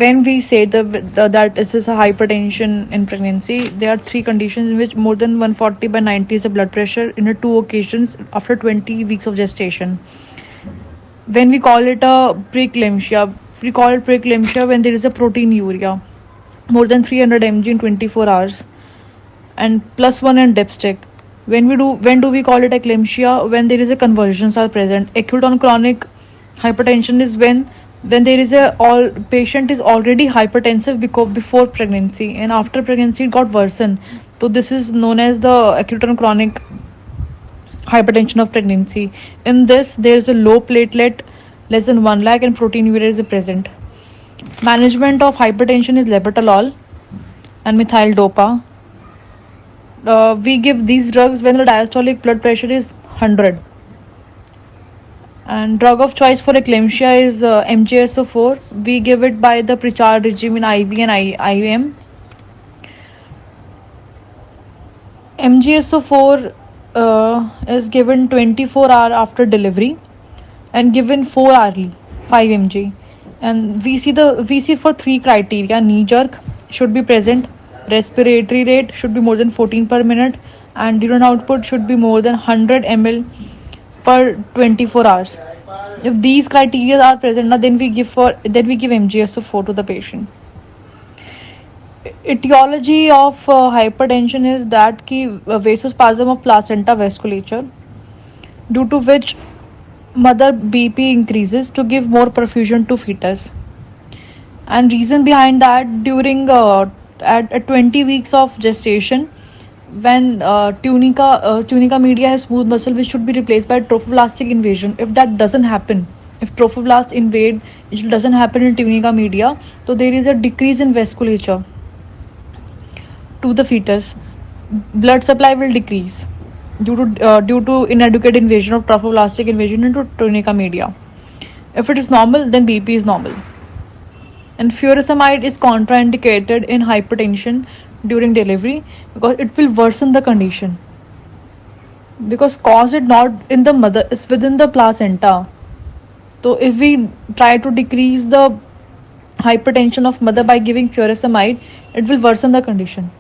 When we say that this is a hypertension in pregnancy, there are three conditions in which more than 140/90 is the blood pressure in two occasions after 20 weeks of gestation. When we call it a preeclampsia, we call it preeclampsia when there is a proteinuria, more than 300 mg in 24 hours, and +1 in dipstick. When do we call it eclampsia? When there is a convulsions are present. Acute on chronic hypertension is when there is a all patient is already hypertensive before pregnancy, and after pregnancy it got worsened. So this is known as the acute on chronic hypertension of pregnancy. In this, there is a low platelet, less than 1 lakh, and proteinuria is present. Management of hypertension is labetalol and methyl dopa. We give these drugs when the diastolic blood pressure is 100. And drug of choice for eclampsia is MgSO4. We give it by the Pritchard regimen IV and IM. MgSO4 is given 24 hours after delivery and given 4 hourly, 5 mg. And we see for three criteria: knee jerk should be present, respiratory rate should be more than 14 per minute, and urine output should be more than 100 ml per 24 hours. If these criteria are present, then we give MgSO4 to the patient. Etiology of hypertension is that vasospasm of placenta vasculature, due to which mother BP increases to give more perfusion to fetus. And reason behind that, during at 20 weeks of gestation, when tunica media has smooth muscle which should be replaced by trophoblastic invasion, if that doesn't happen, if trophoblast invade, it doesn't happen in tunica media, so there is a decrease in vasculature to the fetus. Blood supply will decrease due to inadequate invasion of trophoblastic invasion into tunica media. If it is normal, then BP is normal. And furosemide is contraindicated in hypertension during delivery because it will worsen the condition, because cause it not in the mother, it's within the placenta. So if we try to decrease the hypertension of mother by giving furosemide, it will worsen the condition.